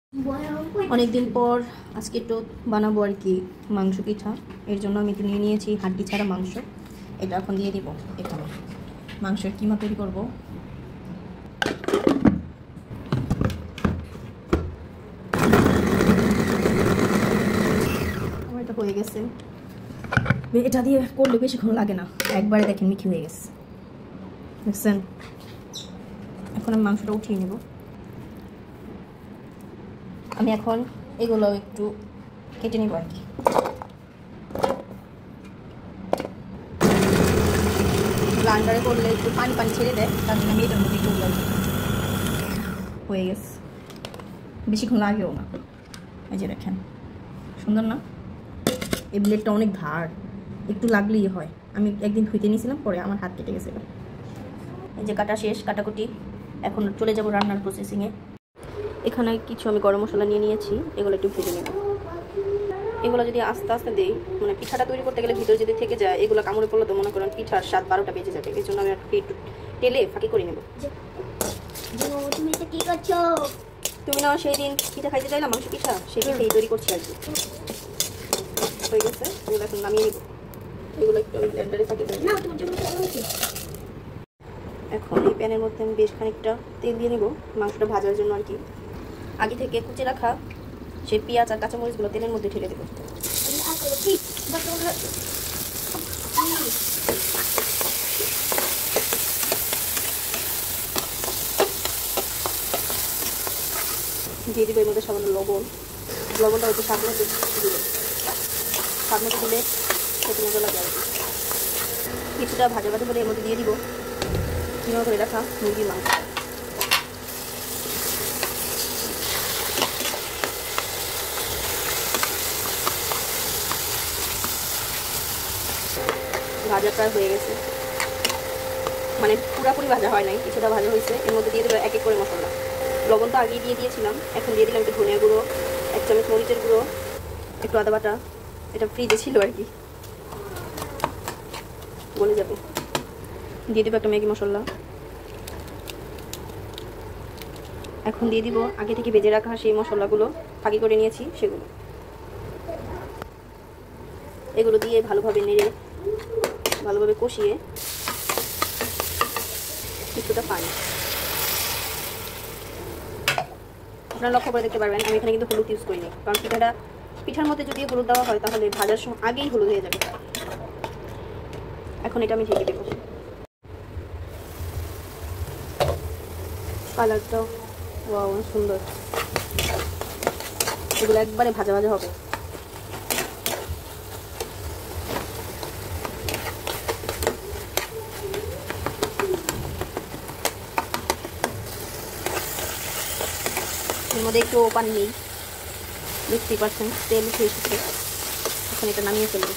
অনেক দিন পর আজকে একটু বানাবো আর কি মাংস পিঠা। এর জন্য আমি একটু নিয়ে নিয়েছি হাড্ডি ছাড়া মাংস। এটা এখন দিয়ে দিব এখানে। মাংসের কিমা তৈরি করবো। আমার এটা হয়ে গেছে। এটা দিয়ে করলে বেশিক্ষণ লাগে না, একবারে দেখেন মিখি হয়ে গেছে, দেখছেন? এখন আমি মাংসটা উঠিয়ে নেব। আমি এখন এগুলো একটু কেটে নেব আর কি। ব্লান্ডারে করলে একটু পানি পানি ছেড়ে দেয়, তার জন্য আমি এটার মধ্যে একটু হয়ে গেছে, বেশিক্ষণ লাগেও না। এই যে দেখেন, সুন্দর না? এই ব্লেডটা অনেক ধার, একটু লাগলেই হয়। আমি একদিন ধুইতে নিয়েছিলাম, পরে আমার হাত কেটে গেছিলো। এই যে কাটা শেষ, কাটাকুটি। এখন চলে যাব রান্নার প্রসেসিংয়ে। এখানে কিছু আমি গরম মশলা নিয়ে নিয়েছি, এগুলো একটু ভেজে নেব। এগুলো যদি আস্তে আস্তে দিই, মানে পিঠাটা তৈরি করতে গেলে ভিতরে যদি থেকে যায়, এগুলো কামড়ে পড়লে তো মনে করেন পিঠার 7-12টা বেজে যাবে। এই জন্য আমি একটু তেলে ফাঁকি করে নেব। তুমি এটা কি করছো? তুমি না সেই দিন পিঠা খাইতে চাইলাম, মাংস পিঠা, সেই পিঠাই তৈরি করছি আর কি। হয়ে গেছে, এগুলো এখন নামিয়ে নেব। এগুলো একটু আমি ব্লেন্ডারে ফাঁকি করে না, তোমার জন্য কেমন হয়েছে? এখন এই প্যানের মধ্যে আমি বেশ খানিকটা তেল দিয়ে নেব মাংসটা ভাজার জন্য আর কি। আগে থেকে কুচে রাখা সেই পেঁয়াজ আর কাঁচামরিচগুলো তেলের মধ্যে ঢেলে দেবো। দিয়ে দিব এর মধ্যে সামান্য লবণ। লবণটা হয়তো স্বাদ মতো দিলে, স্বাদ মতো দিলে খেতে মজা লাগে আর কি। কিছুটা ভাজা ভাজা করে এর মধ্যে দিয়ে দিব কিমা করে রাখা মুরগির মাংস। ভাজা প্রায় হয়ে গেছে, মানে পুরাপুরি ভাজা হয় নাই, কিছুটা ভাজা হয়েছে। এর মধ্যে দিয়ে দেবো এক এক করে মশলা। লবণ তো আগেই দিয়ে দিয়েছিলাম, এখন দিয়ে দিলাম একটু ধনিয়া গুঁড়ো, 1 চামচ মরিচের গুঁড়ো, একটু আদা বাটা। এটা ফ্রিজে ছিল আর কি, বলে যাবে। দিয়ে দেবো একটা ম্যাগি মশলা। এখন দিয়ে দিব আগে থেকে ভেজে রাখা সেই মশলাগুলো, ফাঁকি করে নিয়েছি সেগুলো। এগুলো দিয়ে ভালোভাবে নেড়ে ভালোভাবে কষিয়ে কিছুটা পানি। আপনারা লক্ষ্য করে দেখতে পারবেন আমি এখানে কিন্তু হলুদ ইউজ করিনি, কারণ পিঠার মধ্যে যদি হলুদ দেওয়া হয় তাহলে ভাজার সময় আগেই হলুদ হয়ে যাবে। এখন এটা আমি ঢেকে দেবো। কালারটাও ওয়াও সুন্দর। এগুলো একবারে ভাজা ভাজা হবে। এর মধ্যে একটু পানি নেই, 50% তেল উঠে এসেছে। এখন এটা নামিয়ে ফেলবো।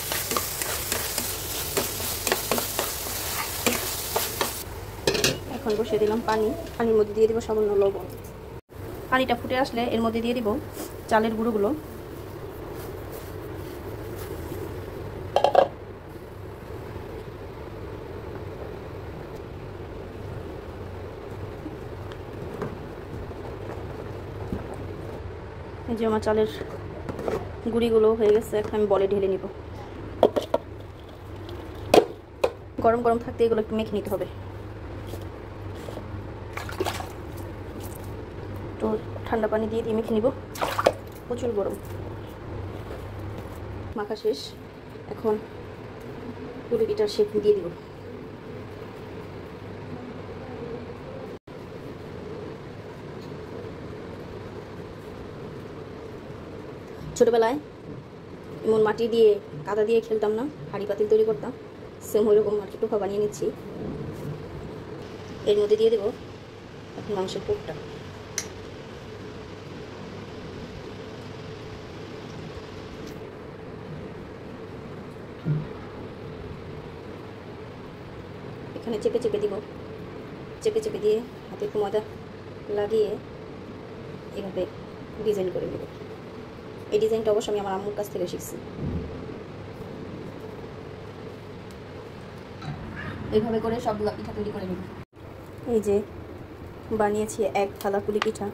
এখন বসিয়ে দিলাম পানি। পানির মধ্যে দিয়ে দিব সামান্য লবণ। পানিটা ফুটে আসলে এর মধ্যে দিয়ে দিব চালের গুঁড়োগুলো। এই যে আমার চালের গুঁড়িগুলো হয়ে গেছে, এখন আমি বলে ঢেলে নিব। গরম গরম থাকতে এগুলো একটু মেখে নিতে হবে। তো ঠান্ডা পানি দিয়ে মেখে নিব, প্রচুর গরম। মাখা শেষ, এখন পুরো পিঠার শেপ দিয়ে দিব। ছোটবেলায় এমন মাটি দিয়ে কাদা দিয়ে খেলতাম না, হাঁড়ি পাতিল তৈরি করতাম, সেম ওইরকম আর কি টোকা বানিয়ে নিচ্ছি। এর মধ্যে দিয়ে দেবো এখন মাংসের পুরটা। এখানে চেপে চেপে দিব, চেপে চেপে দিয়ে হাতে একটু ময়দা লাগিয়ে এভাবে ডিজাইন করে নেব। এই ডিজাইনটা অবশ্য আমি আমার আম্মুর কাছ থেকে শিখছি। এইভাবে করে সবগুলো পিঠা তৈরি করে নেব। এই যে বানিয়েছি এক থালা পুলি পিঠা।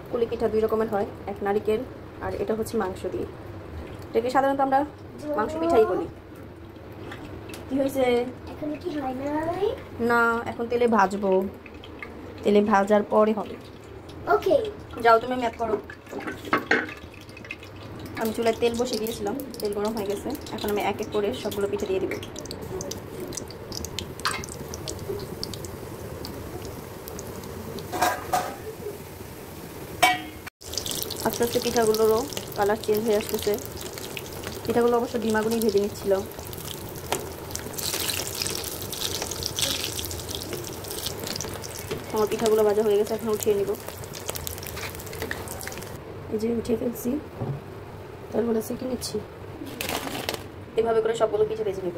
পুলি পিঠা 2 রকমের হয়, এক নারিকেল আর এটা হচ্ছে মাংস দিয়ে। এটাকে সাধারণত আমরা মাংস পিঠাই বলি। কি হয়েছে? এখন কি হয় নাই? না, এখন তেলে ভাজবো, তেলে ভাজার পরে হবে। ওকে, যাও তুমি ম্যাপ করো। আমি চুলায় তেল বসিয়ে দিয়েছিলাম, তেল গরম হয়ে গেছে। এখন আমি এক এক করে সবগুলো পিঠে দিয়ে দিব। আস্তে আস্তে পিঠাগুলোরও কালার চেঞ্জ হয়ে আসতেছে। পিঠাগুলো অবশ্য ডিমাগুনি ভেজে নিচ্ছিল। আমার পিঠাগুলো ভাজা হয়ে গেছে, এখন উঠিয়ে নিব। এই যে উঠিয়ে ফেলছি, তারপরে সেঁকে নিচ্ছি। এভাবে করে সবগুলো পিঠে ভেজে নেব।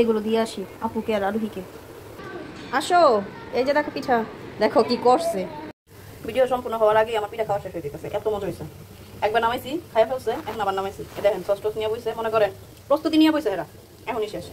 এগুলো দিয়ে আসি আপুকে আর আরোহীকে। আসো, এই যে দেখো পিঠা, দেখো কি করছে। ভিডিও সম্পূর্ণ হওয়ার আগে আমার পিঠা খাওয়া শেষ হয়ে যেতেছে, এত মজা হয়েছে। একবার নামাইছি, খাইয়া ফেলছে, এখন আবার নামাইছি। দেখেন সস টস নিয়ে বইছে, মনে করেন প্রস্তুতি নিয়ে বইছে এরা, এখনই শেষ।